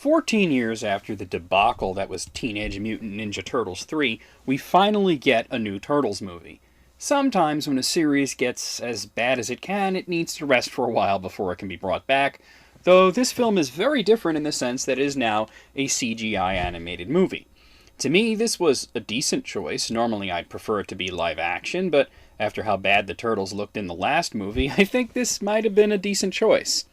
14 years after the debacle that was Teenage Mutant Ninja Turtles 3, we finally get a new Turtles movie. Sometimes when a series gets as bad as it can, it needs to rest for a while before it can be brought back, though this film is very different in the sense that it is now a CGI animated movie. To me, this was a decent choice. Normally I'd prefer it to be live action, but after how bad the Turtles looked in the last movie, I think this might have been a decent choice.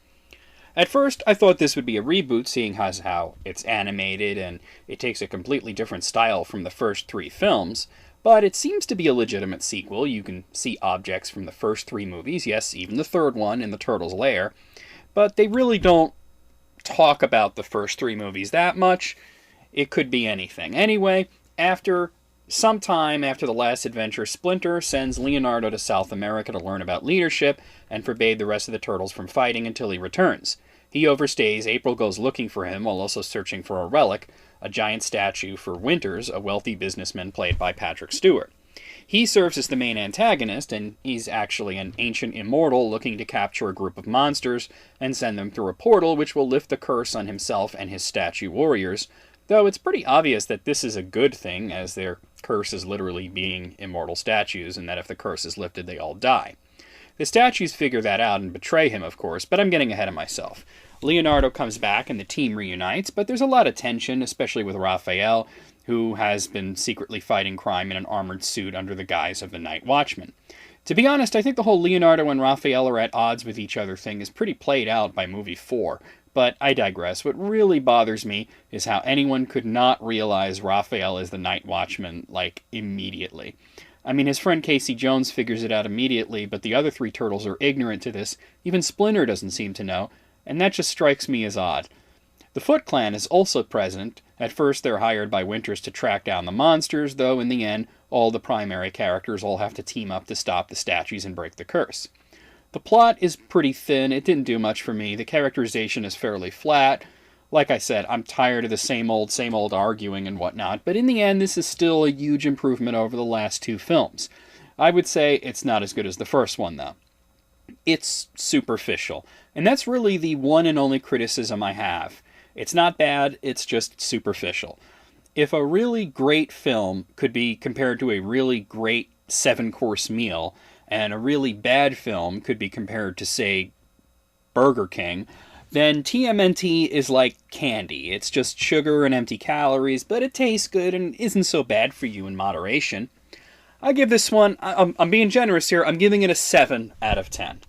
At first, I thought this would be a reboot, seeing as how it's animated and it takes a completely different style from the first three films, but it seems to be a legitimate sequel. You can see objects from the first three movies, yes, even the third one in the Turtles' lair, but they really don't talk about the first three movies that much. It could be anything. Anyway, sometime after the last adventure, Splinter sends Leonardo to South America to learn about leadership and forbade the rest of the Turtles from fighting until he returns. He overstays. April goes looking for him while also searching for a relic, a giant statue for Winters, a wealthy businessman played by Patrick Stewart. He serves as the main antagonist, and he's actually an ancient immortal looking to capture a group of monsters and send them through a portal which will lift the curse on himself and his statue warriors, though it's pretty obvious that this is a good thing, as their curse is literally being immortal statues, and that if the curse is lifted, they all die. The statues figure that out and betray him, of course, but I'm getting ahead of myself. Leonardo comes back and the team reunites, but there's a lot of tension, especially with Raphael, who has been secretly fighting crime in an armored suit under the guise of the Night Watchman. To be honest, I think the whole Leonardo and Raphael are at odds with each other thing is pretty played out by movie 4, but I digress. What really bothers me is how anyone could not realize Raphael is the Night Watchman, immediately. I mean, his friend Casey Jones figures it out immediately, but the other three Turtles are ignorant to this. Even Splinter doesn't seem to know, and that just strikes me as odd. The Foot Clan is also present. At first, they're hired by Winters to track down the monsters, though in the end, all the primary characters all have to team up to stop the statues and break the curse. The plot is pretty thin. It didn't do much for me. The characterization is fairly flat. Like I said, I'm tired of the same old arguing and whatnot, but in the end, this is still a huge improvement over the last two films. I would say it's not as good as the first one, though. It's superficial, and that's really the one and only criticism I have. It's not bad, it's just superficial. If a really great film could be compared to a really great 7-course meal, and a really bad film could be compared to, say, Burger King, then TMNT is like candy. It's just sugar and empty calories, but it tastes good and isn't so bad for you in moderation. I give this one, I'm being generous here, I'm giving it a 7 out of 10.